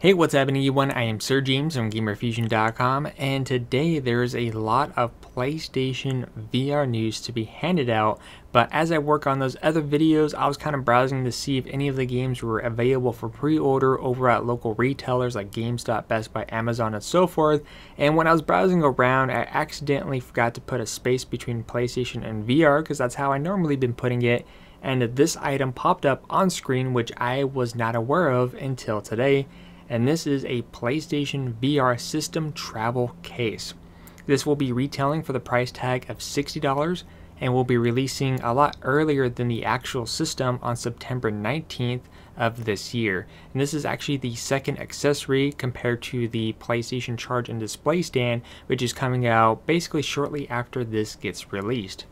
Hey, what's happening everyone? I am SirJames from Gamerfuzion.com, and today there's a lot of PlayStation VR news to be handed out, but as I work on those other videos, I was kind of browsing to see if any of the games were available for pre-order over at local retailers like GameStop, Best Buy, Amazon, and so forth. And when I was browsing around, I accidentally forgot to put a space between PlayStation and VR, because that's how I normally been putting it, and this item popped up on screen, which I was not aware of until today. And this is a PlayStation VR system travel case. This will be retailing for the price tag of $60 and will be releasing a lot earlier than the actual system on September 19th of this year. And this is actually the second accessory compared to the PlayStation Charge and Display Stand, which is coming out basically shortly after this gets released.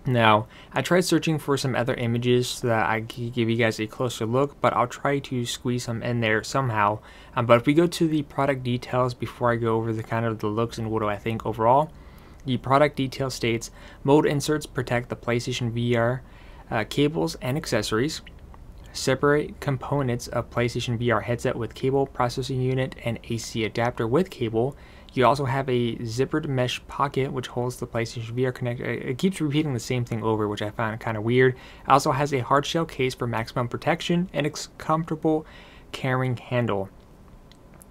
Now, I tried searching for some other images so that I could give you guys a closer look, but I'll try to squeeze some in there somehow. But if we go to the product details before I go over the kind of the looks and what do I think overall, the product detail states, mold inserts protect the PlayStation VR cables and accessories. Separate components of PlayStation VR headset with cable, processing unit, and AC adapter with cable. You also have a zippered mesh pocket which holds the PlayStation VR connector. It keeps repeating the same thing over, which I found kind of weird. It also has a hard shell case for maximum protection and a comfortable carrying handle.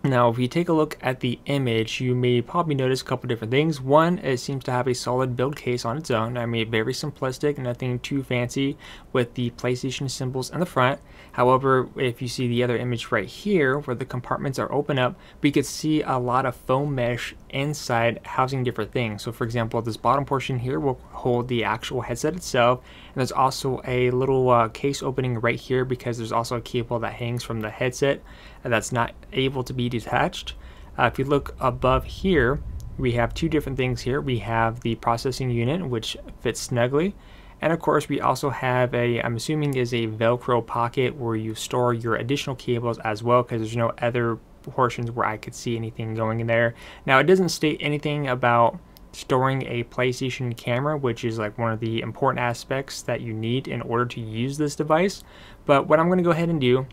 Now, if you take a look at the image, you may probably notice a couple different things. One, it seems to have a solid build case on its own. I mean, very simplistic, nothing too fancy with the PlayStation symbols in the front. However, if you see the other image right here, where the compartments are open up, we could see a lot of foam mesh inside housing different things. So for example, this bottom portion here will hold the actual headset itself, and there's also a little case opening right here because there's also a cable that hangs from the headset that's not able to be detached. If you look above here, we have two different things here. We have the processing unit, which fits snugly, and of course we also have a, I'm assuming is a Velcro pocket where you store your additional cables as well, because there's no other portions where I could see anything going in there. Now, it doesn't state anything about storing a PlayStation camera, which is like one of the important aspects that you need in order to use this device. But what I'm going to go ahead and do,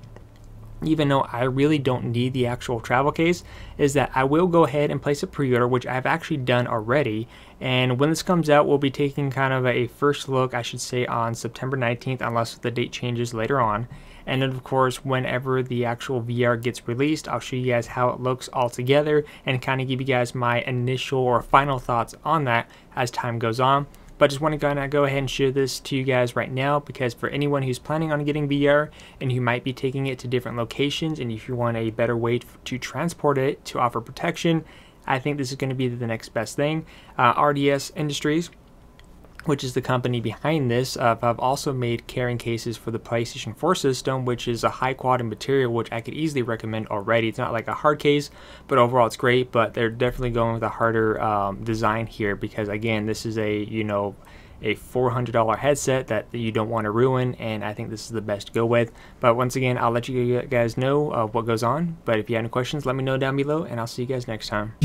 even though I really don't need the actual travel case, is that I will go ahead and place a pre-order, which I've actually done already. And when this comes out, we'll be taking kind of a first look, I should say, on September 19th, unless the date changes later on. And then of course, whenever the actual VR gets released, I'll show you guys how it looks all together and kind of give you guys my initial or final thoughts on that as time goes on. But I just want to go ahead and share this to you guys right now, because for anyone who's planning on getting VR and who might be taking it to different locations, and if you want a better way to transport it to offer protection, I think this is going to be the next best thing. RDS Industries, which is the company behind this, have also made carrying cases for the PlayStation 4 system, which is a high quality material, which I could easily recommend already. It's not like a hard case, but overall it's great. But they're definitely going with a harder design here, because again, this is a, you know, a $400 headset that you don't want to ruin, and I think this is the best to go with. But once again, I'll let you guys know what goes on. But if you have any questions, let me know down below, and I'll see you guys next time.